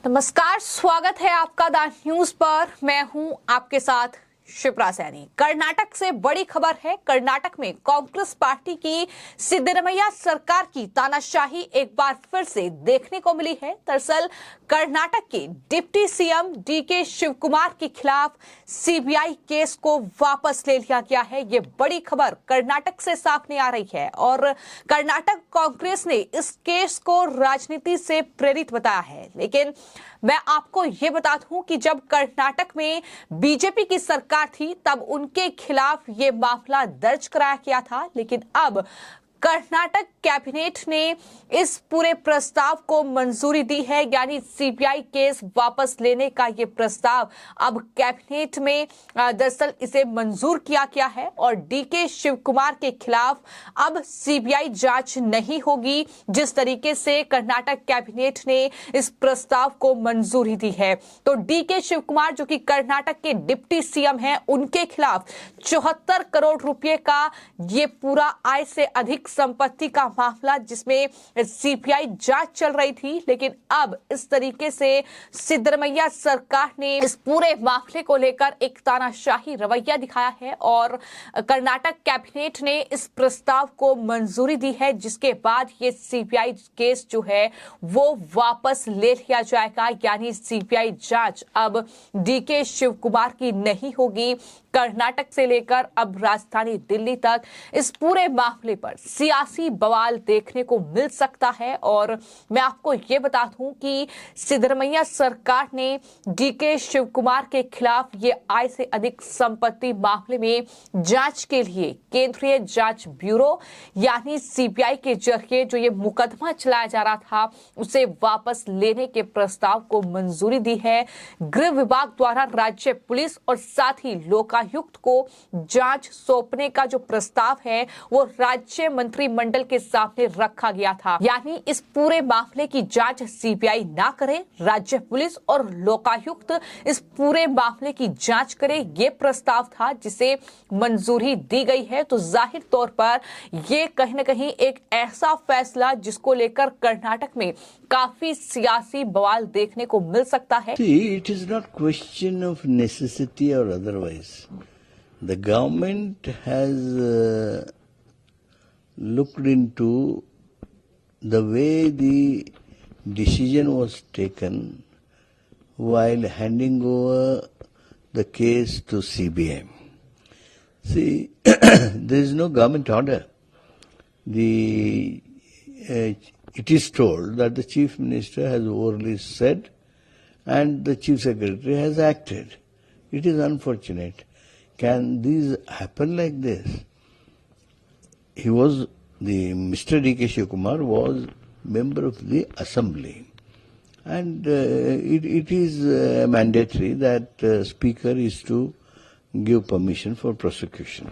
नमस्कार, स्वागत है आपका द न्यूज पर। मैं हूं आपके साथ शिप्रा सैनी। कर्नाटक से बड़ी खबर है। कर्नाटक में कांग्रेस पार्टी की सिद्धरमैया सरकार की तानाशाही एक बार फिर से देखने को मिली है। दरअसल कर्नाटक के डिप्टी सीएम डीके शिवकुमार के खिलाफ सीबीआई केस को वापस ले लिया गया है। ये बड़ी खबर कर्नाटक से सामने आ रही है और कर्नाटक कांग्रेस ने इस केस को राजनीति से प्रेरित बताया है। लेकिन मैं आपको ये बता दूं कि जब कर्नाटक में बीजेपी की सरकार थी तब उनके खिलाफ ये मामला दर्ज कराया गया था। लेकिन अब कर्नाटक कैबिनेट ने इस पूरे प्रस्ताव को मंजूरी दी है, यानी सीबीआई केस वापस लेने का ये प्रस्ताव अब कैबिनेट में दरअसल इसे मंजूर किया गया है और डीके शिवकुमार के खिलाफ अब सीबीआई जांच नहीं होगी। जिस तरीके से कर्नाटक कैबिनेट ने इस प्रस्ताव को मंजूरी दी है, तो डीके शिवकुमार जो कि कर्नाटक के डिप्टी सीएम हैं, उनके खिलाफ 74 करोड़ रुपए का ये पूरा आय से अधिक संपत्ति का मामला, जिसमें सीबीआई जांच चल रही थी। लेकिन अब इस तरीके से सिद्धरमैया सरकार ने इस पूरे मामले को लेकर एक तानाशाही रवैया दिखाया है और कर्नाटक कैबिनेट ने इस प्रस्ताव को मंजूरी दी है, जिसके बाद ये सीबीआई केस जो है वो वापस ले लिया जाएगा। यानी सीबीआई जांच अब डीके शिवकुमार की नहीं होगी। कर्नाटक से लेकर अब राजधानी दिल्ली तक इस पूरे मामले पर सियासी बवाल देखने को मिल सकता है। और मैं आपको ये बता दूं कि सिद्धरमैया सरकार ने डीके शिवकुमार के खिलाफ ये आय से अधिक संपत्ति मामले में जांच के लिए केंद्रीय जांच ब्यूरो यानी सीबीआई के जरिए जो ये मुकदमा चलाया जा रहा था उसे वापस लेने के प्रस्ताव को मंजूरी दी है। गृह विभाग द्वारा राज्य पुलिस और साथ ही लोकायुक्त को जांच सौंपने का जो प्रस्ताव है वो राज्य मंत्रिमंडल के सामने रखा गया था। यानी इस पूरे मामले की जांच सीबीआई ना करे, राज्य पुलिस और लोकायुक्त इस पूरे मामले की जांच करे, ये प्रस्ताव था जिसे मंजूरी दी गई है। तो जाहिर तौर पर ये कहीं ना कहीं एक ऐसा फैसला जिसको लेकर कर्नाटक में काफी सियासी बवाल देखने को मिल सकता है। It is not question of necessity or otherwise. The government has looked into the way the decision was taken while handing over the case to CBI. See, there is no government order. It is told that the Chief Minister has orally said and the Chief Secretary has acted. It is unfortunate. Can these happen like this? Mr. D.K. Shivakumar was member of the Assembly, and it is mandatory that Speaker is to give permission for prosecution.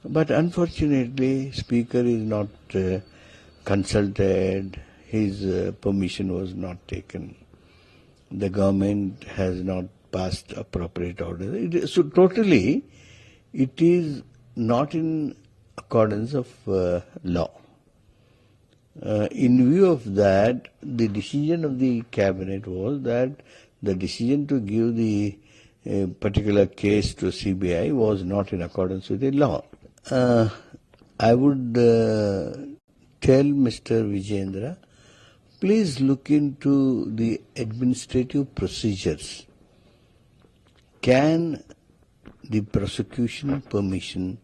But unfortunately, Speaker is not consulted, his permission was not taken. The government has not passed appropriate order. So totally, it is not in accordance of law. In view of that, the decision of the cabinet was that the decision to give the particular case to CBI was not in accordance with the law. I would tell Mr. Vijayendra, please look into the administrative procedures. Can the prosecution permission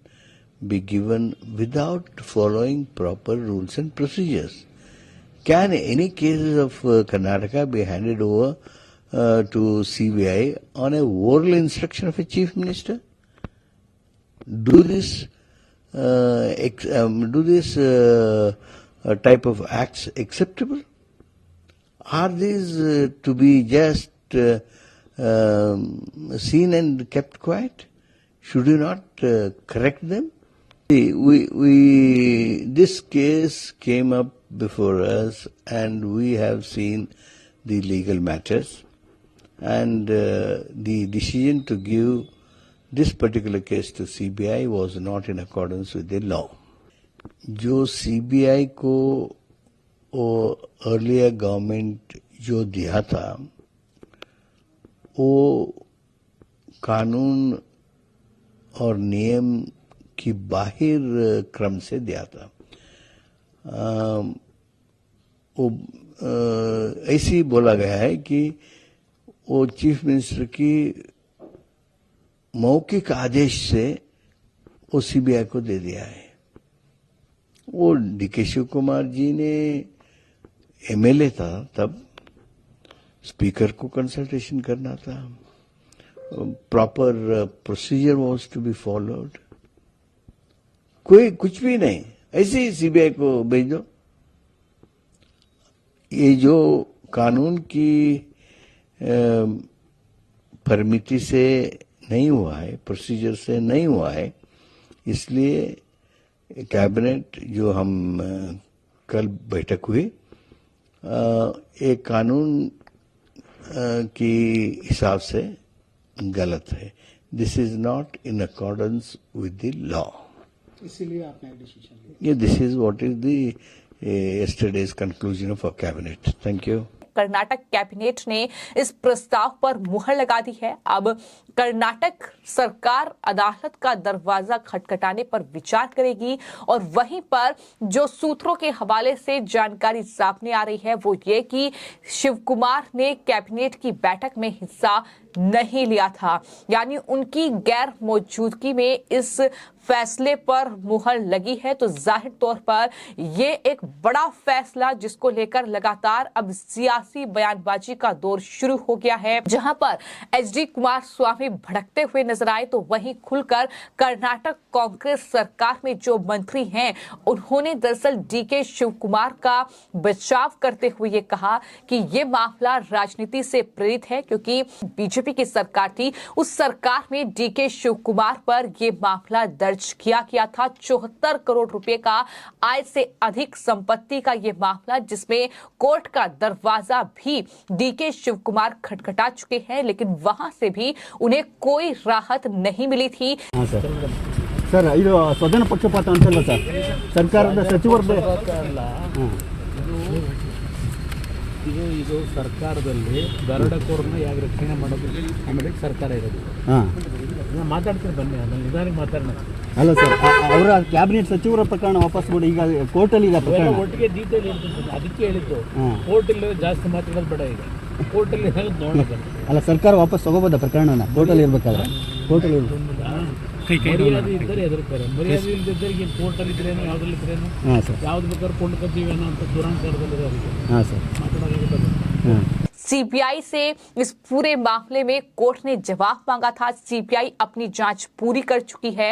be given without following proper rules and procedures? Can any cases of Karnataka be handed over to CBI on a oral instruction of a Chief Minister? Do this type of acts acceptable? Are these to be just seen and kept quiet? Should you not correct them? This case came up before us and we have seen the legal matters, and the decision to give this particular case to CBI was not in accordance with the law. जो CBI को earlier government जो दिया था वो कानून और नियम की बाहर क्रम से दिया था। वो ऐसे ही बोला गया है कि वो चीफ मिनिस्टर की मौखिक आदेश से वो सीबीआई को दे दिया है। वो डीके शिव कुमार जी ने एमएलए था तब, स्पीकर को कंसल्टेशन करना था, proper procedure was to be followed. कोई कुछ भी नहीं, ऐसे ही सीबीआई को भेज दो। ये जो कानून की परिमिति से नहीं हुआ है, प्रोसीजर से नहीं हुआ है, इसलिए कैबिनेट जो हम कल बैठक हुई, एक कानून की हिसाब से गलत है। This is not in accordance with the law, इसीलिए आपने एक डिसीजन लिया। This is what is the yesterday's conclusion of our cabinet. Thank you. Karnataka cabinet ने इस प्रस्ताव पर मुहर लगा दी है। अब कर्नाटक सरकार अदालत का दरवाजा खटखटाने पर विचार करेगी और वहीं पर जो सूत्रों के हवाले से जानकारी सामने आ रही है वो ये कि शिव कुमार ने कैबिनेट की बैठक में हिस्सा नहीं लिया था, यानी उनकी गैर मौजूदगी में इस फैसले पर मुहर लगी है। तो जाहिर तौर पर ये एक बड़ा फैसला जिसको लेकर लगातार अब सियासी बयानबाजी का दौर शुरू हो गया है। जहां पर एचडी कुमारस्वामी भड़कते हुए नजर आए तो वहीं खुलकर कर्नाटक कांग्रेस सरकार में जो मंत्री हैं उन्होंने दरअसल डीके शिव कुमार का बचाव करते हुए ये कहा कि ये मामला राजनीति से प्रेरित है, क्योंकि बीजेपी की सरकार थी, उस सरकार में डीके शिव कुमार पर ये मामला दर्ज किया गया था। 74 करोड़ रुपए का आय से अधिक संपत्ति का ये मामला, जिसमें कोर्ट का दरवाजा भी डीके शिव कुमार खटखटा चुके हैं, लेकिन वहां से भी उन्हें कोई राहत नहीं मिली थी। हाँ ಸರ್ ಇದು ಸ್ವಜನ ಪಕ್ಷಪಾತ ಅಂತಲ್ಲ ಸರ್, ಸರ್ಕಾರದ ಸಚಿವರದ್ದು ಇದು ಸರ್ಕಾರದಲ್ಲಿ ದರೋಡೆಕೋರನ್ನ ಯಾಕೆ ರಕ್ಷಣೆ ಮಾಡೋದು ಅನ್ನೋದಕ್ಕೆ ಸರ್ಕಾರ ಇರೋದು. ಹಾಂ ನಾನು ಮಾತಾಡ್ತೀನಿ ಬನ್ನಿ, ಅದನ್ನು ನಿಧಾನಕ್ಕೆ ಮಾತಾಡೋಣ. ಅಲ್ಲ ಸರ್, ಅವರ ಕ್ಯಾಬಿನೆಟ್ ಸಚಿವರ ಪ್ರಕರಣ ವಾಪಸ್ ಮಾಡಿ, ಈಗ ಕೋರ್ಟಲ್ಲಿ ಇದೆ ಪ್ರಕರಣ. ಒಟ್ಟಿಗೆ ಡೀಟೇಲ್ ಹೇಳ್ತೀನಿ, ಅದಕ್ಕೆ ಹೇಳಿದ್ದು ಹಾಂ ಕೋರ್ಟಲ್ಲಿ ಜಾಸ್ತಿ ಮಾತಾಡೋದು ಬೇಡ. ಈಗ ಕೋರ್ಟಲ್ಲಿ ನೋಡೋದು ಅಲ್ಲ, ಸರ್ಕಾರ ವಾಪಸ್ ತಗೋಬೋದ ಪ್ರಕರಣನ? ಕೋರ್ಟಲ್ಲಿ ಇರ್ಬೇಕಾದ್ರೆ ಕೋರ್ಟಲ್ಲಿ ಮರ್ಯಾದೆ ಇದ್ದರೆ ಎದುರ್ತಾರೆ, ಮರ್ಯಾದೆ ಇಲ್ಲದಿದ್ದರೆ ಕೋರ್ಟಲ್ಲಿ ಇದ್ರೇನು ಯಾವುದ್ರಲ್ಲಿ ಇದ್ರೇನು ಹಾಂ ಸರ್, ಯಾವ್ದು ಬೇಕಾದ್ರೆ ಕೊಂಡ್ಕೊತೀವಿ ಅನ್ನೋ ಅಂತ ದುರಂಕಾರದಲ್ಲಿ ಹಾಂ ಸರ್, ಮಾತಾಡೋದು. ಹಾಂ सीबीआई से इस पूरे मामले में कोर्ट ने जवाब मांगा था। सीबीआई अपनी जांच पूरी कर चुकी है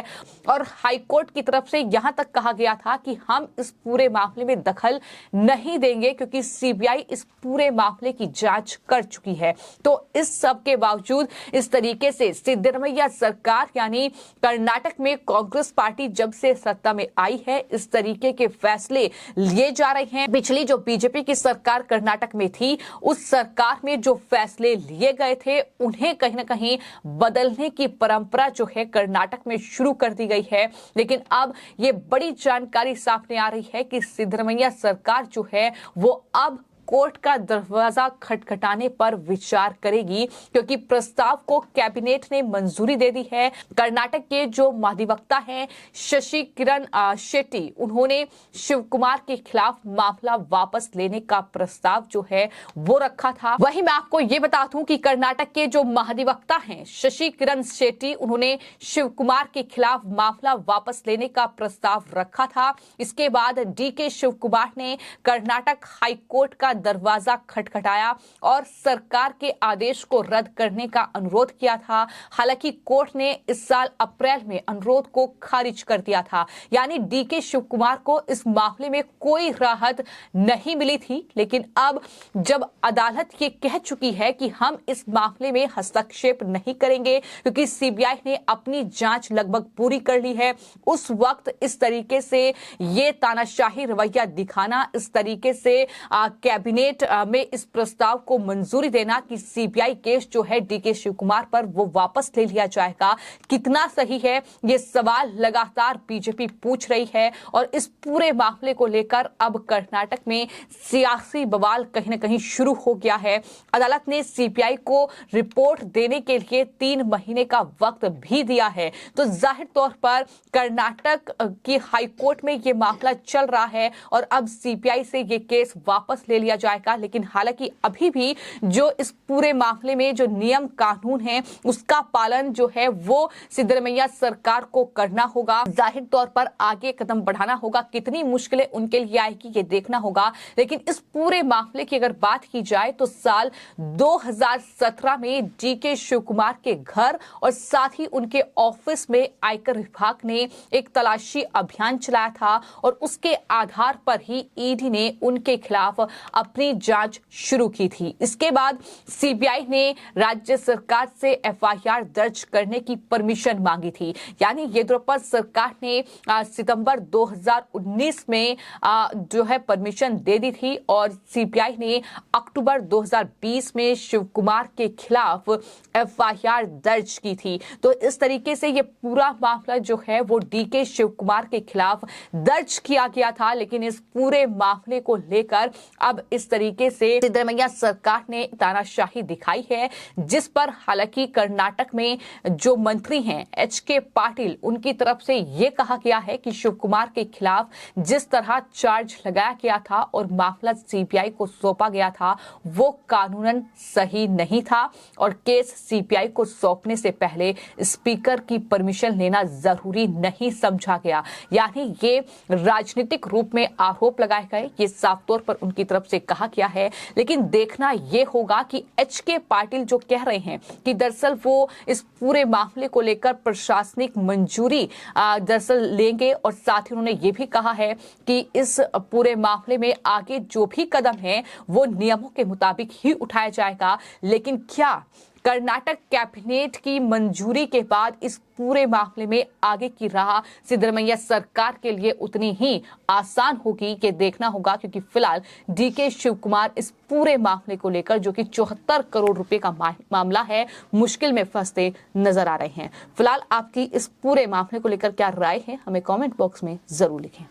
और हाईकोर्ट की तरफ से यहां तक कहा गया था कि हम इस पूरे मामले में दखल नहीं देंगे, क्योंकि सीबीआई इस पूरे मामले की जांच कर चुकी है। तो इस सब के बावजूद इस तरीके से सिद्धरमैया सरकार यानी कर्नाटक में कांग्रेस पार्टी जब से सत्ता में आई है, इस तरीके के फैसले लिए जा रहे हैं। पिछली जो बीजेपी की सरकार कर्नाटक में थी, उस सरकार में जो फैसले लिए गए थे उन्हें कहीं ना कहीं बदलने की परंपरा जो है कर्नाटक में शुरू कर दी गई है। लेकिन अब ये बड़ी जानकारी सामने आ रही है कि सिद्धरमैया सरकार जो है वो अब कोर्ट का दरवाजा खटखटाने पर विचार करेगी, क्योंकि प्रस्ताव को कैबिनेट ने मंजूरी दे दी है। कर्नाटक के जो महाधिवक्ता हैं शशि किरण शेट्टी, उन्होंने शिव कुमार के खिलाफ मामला वापस लेने का प्रस्ताव जो है वो रखा था। वहीं मैं आपको ये बता दूं कि कर्नाटक के जो महाधिवक्ता हैं शशि किरण शेट्टी, उन्होंने शिव कुमार के खिलाफ मामला वापस लेने का प्रस्ताव रखा था। इसके बाद डीके शिव कुमार ने कर्नाटक हाईकोर्ट का दरवाजा खटखटाया और सरकार के आदेश को रद्द करने का अनुरोध किया था। हालांकि कोर्ट ने इस साल अप्रैल में अनुरोध को खारिज कर दिया था, यानी डीके शिव कुमार को इस मामले में कोई राहत नहीं मिली थी। लेकिन अब जब अदालत ये कह चुकी है कि हम इस मामले में हस्तक्षेप नहीं करेंगे, क्योंकि सीबीआई ने अपनी जांच लगभग पूरी कर ली है, उस वक्त इस तरीके से ये तानाशाही रवैया दिखाना, इस तरीके से कैबिनेट कैबिनेट में इस प्रस्ताव को मंजूरी देना कि सीबीआई केस जो है डीके शिव कुमार पर वो वापस ले लिया जाएगा, कितना सही है, ये सवाल लगातार बीजेपी पूछ रही है। और इस पूरे मामले को लेकर अब कर्नाटक में सियासी बवाल कहीं न कहीं शुरू हो गया है। अदालत ने सीबीआई को रिपोर्ट देने के लिए 3 महीने का वक्त भी दिया है। तो जाहिर तौर पर कर्नाटक की हाईकोर्ट में ये मामला चल रहा है और अब सीबीआई से ये केस वापस ले लिया जाएगा। लेकिन हालांकि अभी भी जो इस पूरे मामले में जो नियम कानून है उसका पालन जो है वो सिद्धरमैया सरकार को करना होगा। जाहिर तौर पर आगे कदम बढ़ाना होगा, कितनी मुश्किलें उनके लिए आएगी ये देखना होगा। लेकिन इस पूरे मामले की अगर बात की जाए तो साल 2017 में डीके शिव कुमार के घर और साथ ही उनके ऑफिस में आयकर विभाग ने एक तलाशी अभियान चलाया था और उसके आधार पर ही ईडी ने उनके खिलाफ अपनी जांच शुरू की थी। इसके बाद सीबीआई ने राज्य सरकार से एफआईआर दर्ज करने की परमिशन मांगी थी। यानी येदियुरप्पा सरकार ने सितंबर 2019 में जो है परमिशन दे दी थी और सीबीआई ने अक्टूबर 2020 में शिव कुमार के खिलाफ एफआईआर दर्ज की थी। तो इस तरीके से ये पूरा मामला जो है वो डीके शिव कुमार के खिलाफ दर्ज किया गया था। लेकिन इस पूरे मामले को लेकर अब इस तरीके से सिद्धरमैया सरकार ने तानाशाही दिखाई है, जिस पर हालांकि कर्नाटक में जो मंत्री हैं एचके पाटिल, उनकी तरफ से ये कहा गया है कि शिव कुमार के खिलाफ जिस तरह चार्ज लगाया गया था और मामला सीबीआई को सौंपा गया था वो कानूनन सही नहीं था और केस सीबीआई को सौंपने से पहले स्पीकर की परमिशन लेना जरूरी नहीं समझा गया। यानी ये राजनीतिक रूप में आरोप लगाए गए, ये साफ तौर पर उनकी तरफ से कहा गया है। लेकिन देखना यह होगा कि एचके पाटिल जो कह रहे हैं कि दरअसल वो इस पूरे मामले को लेकर प्रशासनिक मंजूरी दरअसल लेंगे और साथ ही उन्होंने ये भी कहा है कि इस पूरे मामले में आगे जो भी कदम है वो नियमों के मुताबिक ही उठाया जाएगा। लेकिन क्या कर्नाटक कैबिनेट की मंजूरी के बाद इस पूरे मामले में आगे की राह सिद्धरमैया सरकार के लिए उतनी ही आसान होगी, ये देखना होगा। क्योंकि फिलहाल डीके शिव कुमार इस पूरे मामले को लेकर जो कि 74 करोड़ रुपए का मामला है, मुश्किल में फंसते नजर आ रहे हैं। फिलहाल आपकी इस पूरे मामले को लेकर क्या राय है, हमें कमेंट बॉक्स में जरूर लिखें।